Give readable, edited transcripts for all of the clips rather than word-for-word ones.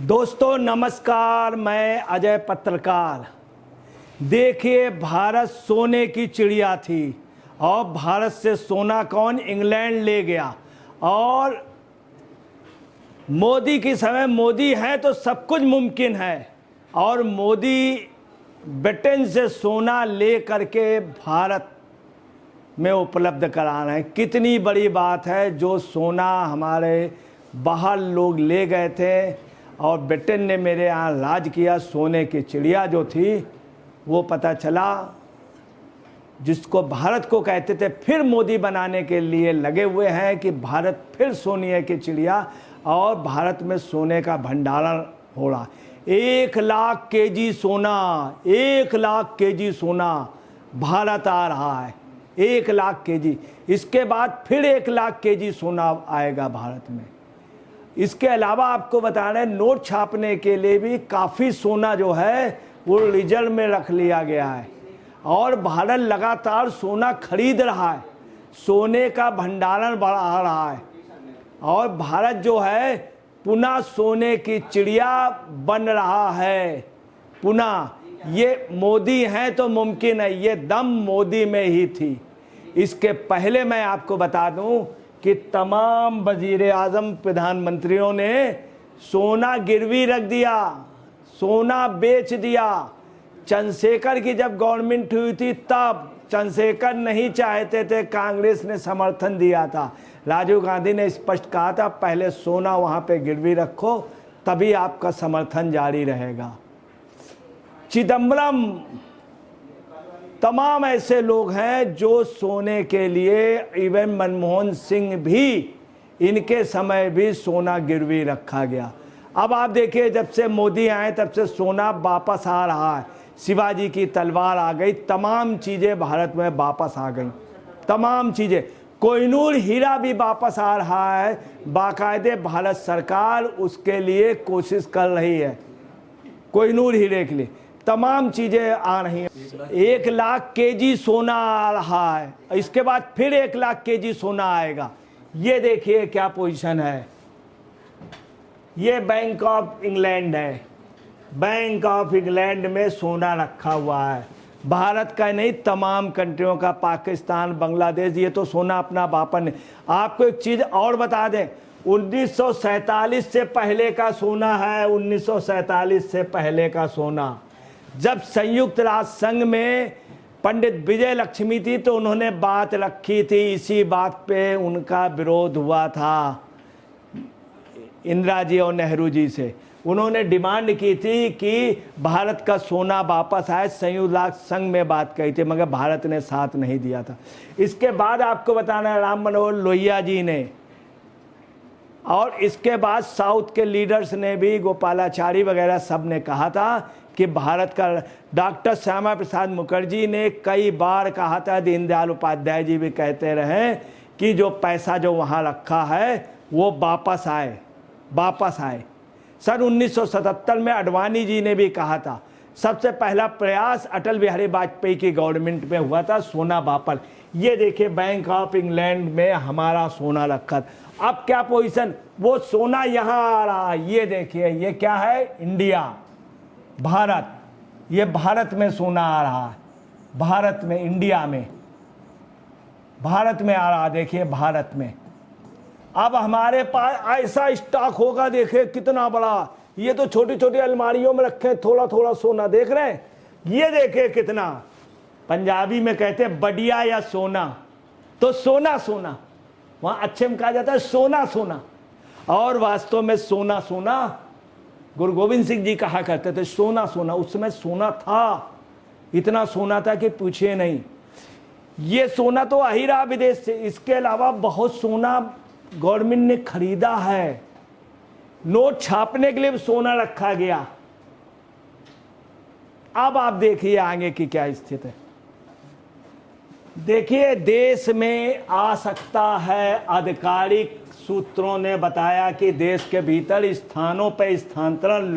दोस्तों नमस्कार, मैं अजय पत्रकार। देखिए, भारत सोने की चिड़िया थी और भारत से सोना कौन? इंग्लैंड ले गया। और मोदी के समय मोदी है तो सब कुछ मुमकिन है। और मोदी ब्रिटेन से सोना ले करके भारत में उपलब्ध करा रहे हैं। कितनी बड़ी बात है। जो सोना हमारे बाहर लोग ले गए थे और ब्रिटेन ने मेरे यहाँ राज किया। सोने की चिड़िया जो थी वो पता चला, जिसको भारत को कहते थे, फिर मोदी बनाने के लिए लगे हुए हैं कि भारत फिर सोने की चिड़िया। और भारत में सोने का भंडारण हो रहा। 1 लाख केजी सोना, 1 लाख केजी सोना भारत आ रहा है। 1 लाख केजी। इसके बाद फिर 1 लाख केजी सोना आएगा भारत में। इसके अलावा आपको बता रहे हैं, नोट छापने के लिए भी काफ़ी सोना जो है वो रिजर्व में रख लिया गया है। और भारत लगातार सोना खरीद रहा है, सोने का भंडारण बढ़ा रहा है। और भारत जो है पुनः सोने की चिड़िया बन रहा है। पुनः ये मोदी हैं तो मुमकिन है, ये दम मोदी में ही थी। इसके पहले मैं आपको बता दूं कि तमाम वजीर आजम प्रधानमंत्रियों ने सोना गिरवी रख दिया, सोना बेच दिया। चंद्रशेखर की जब गवर्नमेंट हुई थी तब चंद्रशेखर नहीं चाहते थे, कांग्रेस ने समर्थन दिया था। राजीव गांधी ने स्पष्ट कहा था, पहले सोना वहां पे गिरवी रखो, तभी आपका समर्थन जारी रहेगा। चिदम्बरम, तमाम ऐसे लोग हैं जो सोने के लिए, इवन मनमोहन सिंह भी, इनके समय भी सोना गिरवी रखा गया। अब आप देखिए, जब से मोदी आए तब से सोना वापस आ रहा है। शिवाजी की तलवार आ गई, तमाम चीज़ें भारत में वापस आ गई, तमाम चीज़ें। कोहिनूर हीरा भी वापस आ रहा है। बाकायदे भारत सरकार उसके लिए कोशिश कर रही है, कोहिनूर हीरे के लिए तमाम चीज़ें आ रही हैं। 1 लाख केजी सोना आ रहा है, इसके बाद फिर 1 लाख केजी सोना आएगा। ये देखिए क्या पोजीशन है। ये बैंक ऑफ इंग्लैंड है। बैंक ऑफ इंग्लैंड में सोना रखा हुआ है। भारत का नहीं, तमाम कंट्रियों का, पाकिस्तान, बांग्लादेश, ये तो सोना अपना वापन है। आपको एक चीज़ और बता दें, 1947 से पहले का सोना है। 1947 से पहले का सोना, जब संयुक्त राष्ट्र संघ में पंडित विजय लक्ष्मी थी तो उन्होंने बात रखी थी, इसी बात पे उनका विरोध हुआ था इंदिरा जी और नेहरू जी से। उन्होंने डिमांड की थी कि भारत का सोना वापस आए। संयुक्त राष्ट्र संघ में बात कही थी, मगर भारत ने साथ नहीं दिया था। इसके बाद आपको बताना, राम मनोहर लोहिया जी ने, और इसके बाद साउथ के लीडर्स ने भी, गोपालाचारी वगैरह सब ने कहा था कि भारत का, डॉक्टर श्यामा प्रसाद मुखर्जी ने कई बार कहा था, दीनदयाल उपाध्याय जी भी कहते रहे कि जो पैसा जो वहाँ रखा है वो वापस आए, वापस आए। सन 1977 में अडवाणी जी ने भी कहा था। सबसे पहला प्रयास अटल बिहारी वाजपेयी की गवर्नमेंट में हुआ था, सोना वापस। ये देखिए, बैंक ऑफ इंग्लैंड में हमारा सोना रखा था। अब क्या पोजीशन, वो सोना यहाँ आ रहा है। ये देखिए, ये क्या है? इंडिया, भारत। ये भारत में सोना आ रहा है, भारत में, इंडिया में, भारत में आ रहा। देखिए, भारत में अब हमारे पास ऐसा स्टॉक होगा। देखिए कितना बड़ा, ये तो छोटी छोटी अलमारियों में रखे थोड़ा थोड़ा सोना, देख रहे हैं? ये देखिए कितना, पंजाबी में कहते हैं बढ़िया या सोना, तो सोना सोना, वहाँ अच्छे में कहा जाता है सोना सोना। और वास्तव में सोना सोना, गुरु गोविंद सिंह जी कहा करते थे सोना सोना। उस समय सोना था, इतना सोना था कि पूछिए नहीं। ये सोना तो आ ही रहा विदेश से। इसके अलावा बहुत सोना गवर्नमेंट ने खरीदा है। नोट छापने के लिए भी सोना रखा गया। अब आप देखिए आगे की क्या स्थिति है। देखिए, देश में आ सकता है, आधिकारिक सूत्रों ने बताया कि देश के भीतर स्थानों पर स्थानांतरण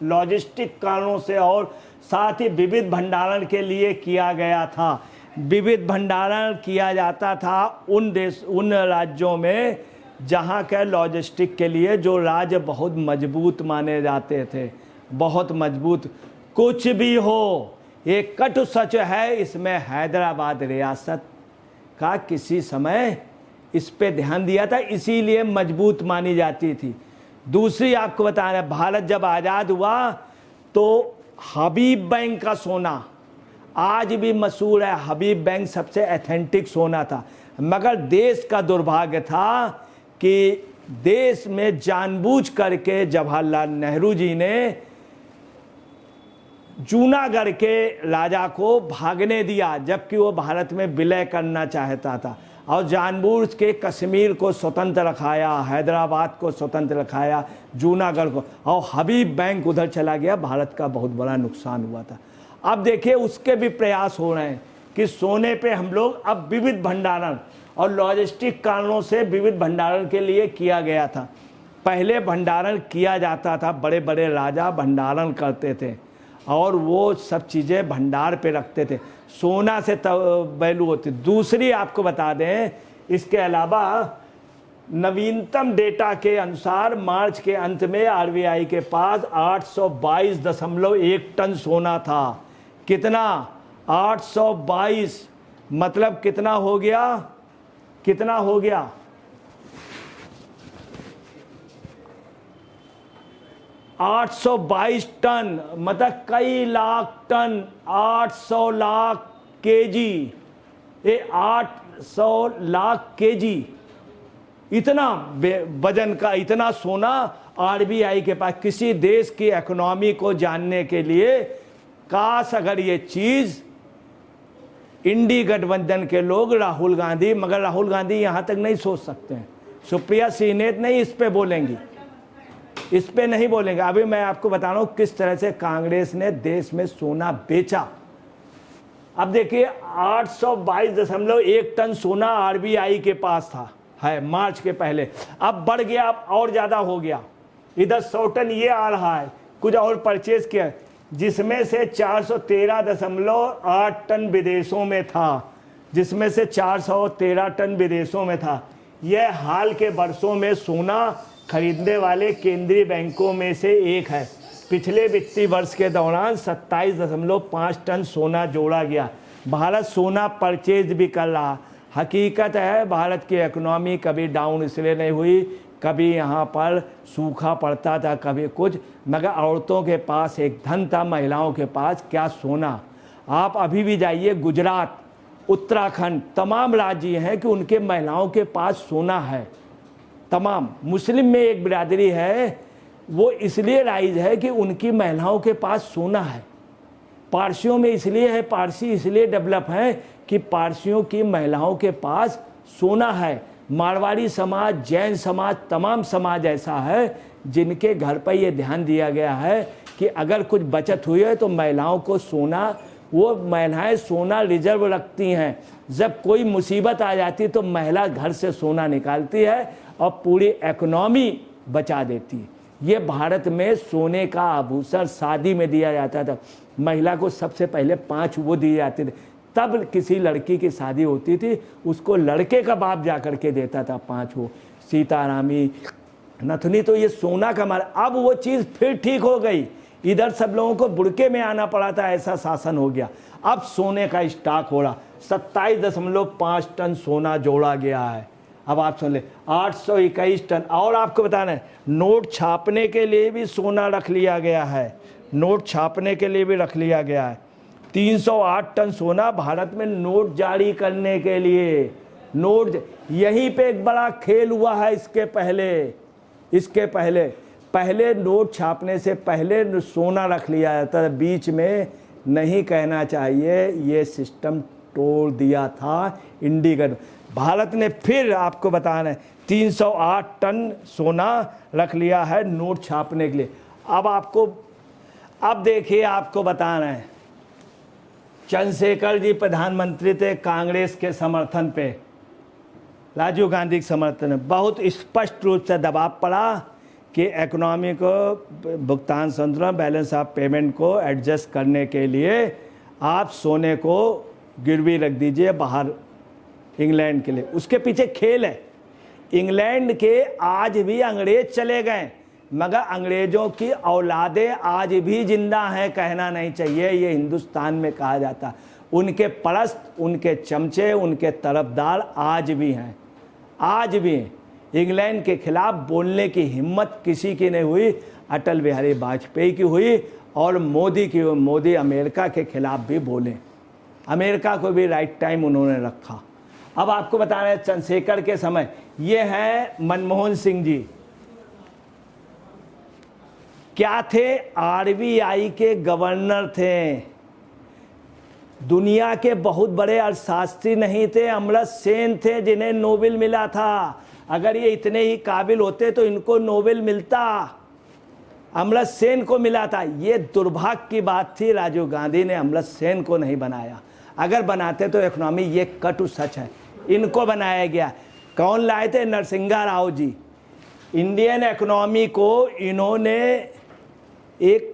लॉजिस्टिक कारणों से और साथ ही विविध भंडारण के लिए किया गया था। विविध भंडारण किया जाता था उन राज्यों में जहाँ के लॉजिस्टिक के लिए जो राज्य बहुत मजबूत माने जाते थे, बहुत मजबूत। कुछ भी हो, एक कटु सच है इसमें, हैदराबाद रियासत का किसी समय इस पे ध्यान दिया था, इसीलिए मजबूत मानी जाती थी। दूसरी आपको बता रहे, भारत जब आज़ाद हुआ तो हबीब बैंक का सोना आज भी मशहूर है। हबीब बैंक सबसे ऑथेंटिक सोना था, मगर देश का दुर्भाग्य था कि देश में जानबूझ करके जवाहरलाल नेहरू जी ने जूनागढ़ के राजा को भागने दिया, जबकि वो भारत में विलय करना चाहता था, और जानबूझ के कश्मीर को स्वतंत्र रखाया, हैदराबाद को स्वतंत्र रखाया, जूनागढ़ को, और हबीब बैंक उधर चला गया। भारत का बहुत बड़ा नुकसान हुआ था। अब देखिए उसके भी प्रयास हो रहे हैं कि सोने पे हम लोग अब विविध भंडारण और लॉजिस्टिक कारणों से विविध भंडारण के लिए किया गया था। पहले भंडारण किया जाता था, बड़े बड़े राजा भंडारण करते थे और वो सब चीज़ें भंडार पे रखते थे, सोना से वैल्यू होती। दूसरी आपको बता दें, इसके अलावा नवीनतम डेटा के अनुसार मार्च के अंत में आरबीआई के पास 822.1 टन सोना था। कितना? 822, मतलब कितना हो गया? कितना हो गया? 822 टन, मतलब कई लाख टन, 800 लाख केजी, ये 800 लाख केजी, इतना वजन का इतना सोना आरबीआई के पास। किसी देश की इकोनॉमी को जानने के लिए काश अगर ये चीज इंडी गठबंधन के लोग, राहुल गांधी, मगर राहुल गांधी यहां तक नहीं सोच सकते हैं, सुप्रिया श्रीनेत नहीं इस पे बोलेंगी, इस पे नहीं बोलेंगे। अभी मैं आपको बता रहा हूं किस तरह से कांग्रेस ने देश में सोना बेचा। अब देखिए 822.1 टन सोना आरबीआई के पास था, है मार्च के पहले, अब बढ़ गया, अब और ज्यादा हो गया। इधर 100 टन ये आ रहा है, कुछ और परचेज किया, जिसमें से 413.8 टन विदेशों में था, जिसमें से 413 टन विदेशों में था। यह हाल के वर्षों में सोना खरीदने वाले केंद्रीय बैंकों में से एक है। पिछले वित्तीय वर्ष के दौरान 27.5 टन सोना जोड़ा गया। भारत सोना परचेज भी कर रहा। हकीकत है भारत की इकोनॉमी कभी डाउन इसलिए नहीं हुई, कभी यहाँ पर सूखा पड़ता था, कभी कुछ, मगर औरतों के पास एक धन था, महिलाओं के पास क्या सोना। आप अभी भी जाइए गुजरात, उत्तराखंड, तमाम राज्य हैं कि उनके महिलाओं के पास सोना है। तमाम मुस्लिम में एक बिरादरी है, वो इसलिए राइज है कि उनकी महिलाओं के पास सोना है। पारसियों में इसलिए है, पारसी इसलिए डेवलप है कि पारसियों की महिलाओं के पास सोना है। मारवाड़ी समाज, जैन समाज, तमाम समाज ऐसा है जिनके घर पर यह ध्यान दिया गया है कि अगर कुछ बचत हुई है तो महिलाओं को सोना, वो महिलाएं सोना रिजर्व रखती हैं। जब कोई मुसीबत आ जाती तो महिला घर से सोना निकालती है और पूरी इकोनॉमी बचा देती है। ये भारत में सोने का आभूषण शादी में दिया जाता था। महिला को सबसे पहले 5 वो दिए जाते थे। तब किसी लड़की की शादी होती थी, उसको लड़के का बाप जा करके देता था 5 वो, सीतारामी, नथनी। तो ये सोना का माल। अब वो चीज़ फिर ठीक हो गई, इधर सब लोगों को बुड़के में आना पड़ा था, ऐसा शासन हो गया। अब सोने का स्टॉक हो रहा, 27.5 टन सोना जोड़ा गया है। अब आप सुन ले, 821 टन। और आपको बताना है, नोट छापने के लिए भी सोना रख लिया गया है, नोट छापने के लिए भी रख लिया गया है। 308 टन सोना भारत में नोट जारी करने के लिए, नोट, यहीं पे एक बड़ा खेल हुआ है। इसके पहले नोट छापने से पहले सोना रख लिया जाता था, बीच में नहीं कहना चाहिए, ये सिस्टम तोड़ दिया था इंडिगन। भारत ने फिर आपको बताना है 308 टन सोना रख लिया है नोट छापने के लिए। अब देखिए आपको बताना है, चंद्रशेखर जी प्रधानमंत्री थे कांग्रेस के समर्थन पे, राजीव गांधी के समर्थन में। बहुत स्पष्ट रूप से दबाव पड़ा कि इकोनॉमी को भुगतान संतुलन, बैलेंस ऑफ पेमेंट को एडजस्ट करने के लिए आप सोने को गिरवी रख दीजिए बाहर इंग्लैंड के लिए। उसके पीछे खेल है, इंग्लैंड के आज भी अंग्रेज चले गए, मगर अंग्रेजों की औलादें आज भी जिंदा हैं, कहना नहीं चाहिए, ये हिंदुस्तान में कहा जाता। उनके परस्त, उनके चमचे, उनके तरफदार आज भी हैं, आज भी हैं। इंग्लैंड के खिलाफ बोलने की हिम्मत किसी की नहीं हुई, अटल बिहारी वाजपेयी की हुई, और मोदी की। मोदी अमेरिका के खिलाफ भी बोले, अमेरिका को भी राइट टाइम उन्होंने रखा। अब आपको बता रहे हैं चंद्रशेखर के समय, ये है मनमोहन सिंह जी, क्या थे? आरबीआई के गवर्नर थे, दुनिया के बहुत बड़े अर्थशास्त्री नहीं थे, अमर्त्य सेन थे जिन्हें नोबेल मिला था। अगर ये इतने ही काबिल होते तो इनको नोबेल मिलता, अमर्त्य सेन को मिला था। ये दुर्भाग्य की बात थी, राजीव गांधी ने अमर्त्य सेन को नहीं बनाया, अगर बनाते तो इकोनॉमी, ये कटु सच है, इनको बनाया गया। कौन लाए थे? नरसिंहा राव जी। इंडियन इकोनॉमी को इन्होंने, एक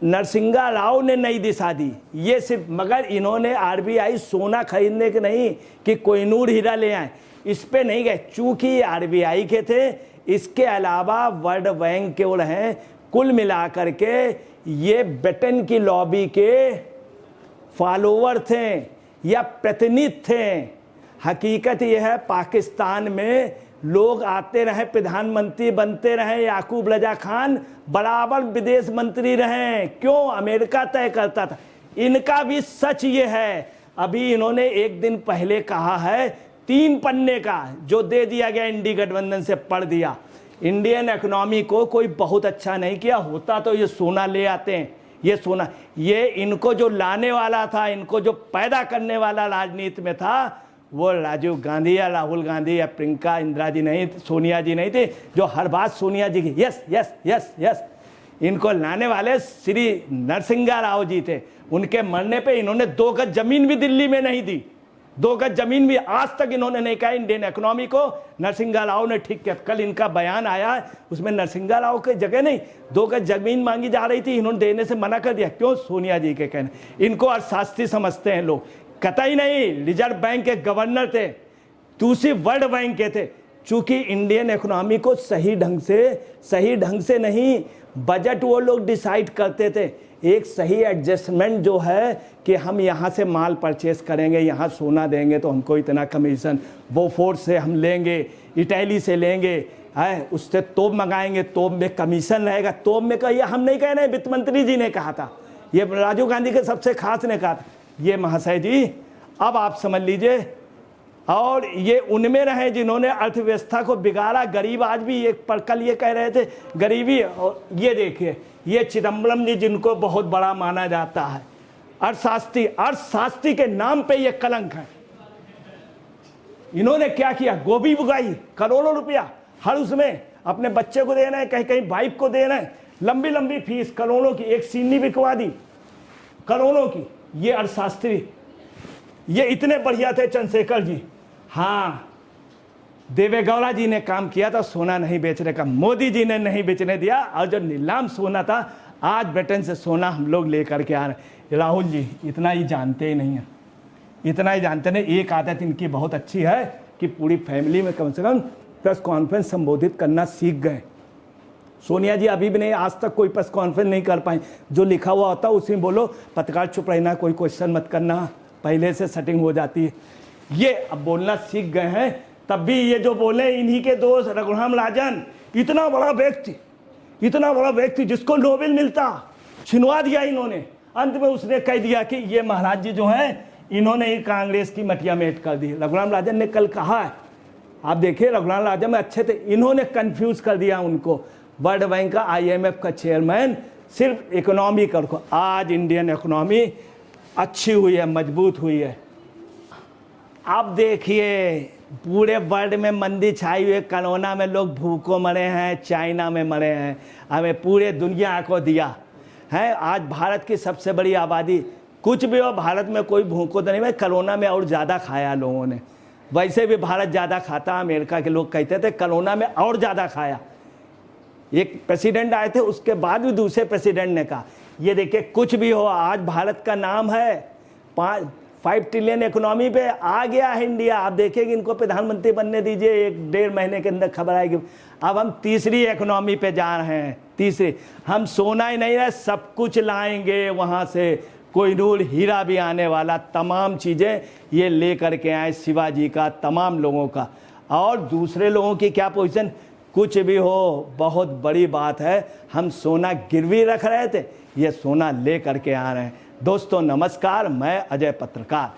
नरसिंहा राव ने नई दिशा दी, ये सिर्फ, मगर इन्होंने आरबीआई सोना खरीदने के नहीं कि कोहिनूर हीरा ले आए, इस पे नहीं गए, चूंकि आरबीआई के थे। इसके अलावा वर्ल्ड बैंक के और हैं, कुल मिलाकर के ये ब्रिटेन की लॉबी के फॉलोवर थे या प्रतिनिधि थे। हकीकत यह है, पाकिस्तान में लोग आते रहे, प्रधानमंत्री बनते रहे, याकूब रजा खान बराबर विदेश मंत्री रहे, क्यों? अमेरिका तय करता था। इनका भी सच ये है, अभी इन्होंने एक दिन पहले कहा है, 3 पन्ने का जो दे दिया गया इंडी गठबंधन से, पढ़ दिया। इंडियन इकोनॉमी को कोई बहुत अच्छा नहीं किया, होता तो ये सोना ले आते हैं, ये सोना, ये इनको जो लाने वाला था, इनको जो पैदा करने वाला राजनीति में था, वो राजीव गांधी या राहुल गांधी या प्रियंका इंदिरा जी नहीं, सोनिया जी नहीं थी, जो हर बात सोनिया जी की यस यस यस यस, इनको लाने वाले श्री नरसिंहा राव जी थे। उनके मरने पे इन्होंने 2 गज जमीन भी दिल्ली में नहीं दी, 2 गज जमीन भी आज तक इन्होंने नहीं कहा। इंडियन इकोनॉमी को नरसिंहा राव ने ठीक किया। कल इनका बयान आया, उसमें नरसिंहा राव के जगह नहीं 2 गज जमीन मांगी जा रही थी, इन्होंने देने से मना कर दिया, क्यों? सोनिया जी के कहने। इनको अर्थशास्त्री समझते हैं लोग, कतई नहीं। रिजर्व बैंक के गवर्नर थे, दूसरी वर्ल्ड बैंक के थे। चूंकि इंडियन इकोनॉमी को सही ढंग से नहीं, बजट वो लोग डिसाइड करते थे, एक सही एडजस्टमेंट जो है कि हम यहाँ से माल परचेस करेंगे, यहाँ सोना देंगे तो हमको इतना कमीशन, बोफोर्स से हम लेंगे, इटली से लेंगे, है उससे तोप मंगाएंगे, तोप में कमीशन रहेगा। तोप में कहिए, हम नहीं कह रहे, वित्त मंत्री जी ने कहा था, ये राजीव गांधी के सबसे खास ने कहा था। ये महाशय जी, अब आप समझ लीजिए, और ये उनमें रहे जिन्होंने अर्थव्यवस्था को बिगाड़ा। गरीब आज भी, एक पर कल ये कह रहे थे गरीबी, और ये देखिए, ये चिदम्बरम जी जिनको बहुत बड़ा माना जाता है, अर्थशास्त्री के नाम पे ये कलंक है। इन्होंने क्या किया? गोभी उगाई, करोड़ों रुपया हर उसमें अपने बच्चे को देना है, कहीं कहीं वाइफ को देना है, लंबी लंबी फीस करोड़ों की, एक सीनी बिकवा दी करोड़ों की। ये अर्थशास्त्री, ये इतने बढ़िया थे चंद्रशेखर जी। हाँ, देवेगौड़ा जी ने काम किया था सोना नहीं बेचने का, मोदी जी ने नहीं बेचने दिया। और जो नीलाम सोना था, आज ब्रिटेन से सोना हम लोग लेकर के आ रहे हैं। राहुल जी इतना ही जानते ही नहीं है, इतना ही जानते नहीं। एक आदत इनकी बहुत अच्छी है कि पूरी फैमिली में कम से कम प्रेस कॉन्फ्रेंस संबोधित करना सीख गए। सोनिया जी अभी भी नहीं, आज तक कोई प्रेस कॉन्फ्रेंस नहीं कर पाई। जो लिखा हुआ होता है उसी में बोलो, पत्रकार चुप रहना, कोई क्वेश्चन मत करना, पहले से सेटिंग हो जाती है। ये अब बोलना सीख गए हैं। तब भी ये जो बोले, इन्हीं के दोस्त रघुराम राजन, इतना बड़ा व्यक्ति जिसको नोबेल मिलता, छिनवा दिया इन्होंने। अंत में उसने कह दिया कि ये महाराज जी जो हैं, इन्होंने ही कांग्रेस की मटिया मेट कर दी। रघुराम राजन ने कल कहा है, आप देखिए, रघुराम राजन में अच्छे थे, इन्होंने कंफ्यूज कर दिया उनको। वर्ल्ड बैंक का, IMF का चेयरमैन, सिर्फ इकोनॉमी कर को। आज इंडियन इकोनॉमी अच्छी हुई है, मजबूत हुई है। अब देखिए, पूरे वर्ल्ड में मंदी छाई हुई है, कोरोना में लोग भूखों मरे हैं, चाइना में मरे हैं, हमें पूरे दुनिया को दिया है। आज भारत की सबसे बड़ी आबादी, कुछ भी हो, भारत में कोई भूखों तो नहीं है, कोरोना में और ज़्यादा खाया लोगों ने। वैसे भी भारत ज़्यादा खाता, अमेरिका के लोग कहते थे कोरोना में और ज़्यादा खाया। एक प्रेसिडेंट आए थे, उसके बाद भी दूसरे प्रेसिडेंट ने कहा, ये देखिए कुछ भी हो, आज भारत का नाम है 5 ट्रिलियन इकोनॉमी पे आ गया है इंडिया। आप देखिए इनको प्रधानमंत्री बनने दीजिए, 1-1.5 महीने के अंदर खबर आएगी। अब हम तीसरी इकोनॉमी पे जा रहे हैं, तीसरी। हम सोना ही नहीं है, सब कुछ लाएंगे वहाँ से, कोहिनूर हीरा भी आने वाला, तमाम चीज़ें ये ले करके आए, शिवाजी का, तमाम लोगों का। और दूसरे लोगों की क्या पोजीशन, कुछ भी हो, बहुत बड़ी बात है, हम सोना गिरवी रख रहे थे, ये सोना ले करके आ रहे हैं। दोस्तों नमस्कार, मैं अजय पत्रकार।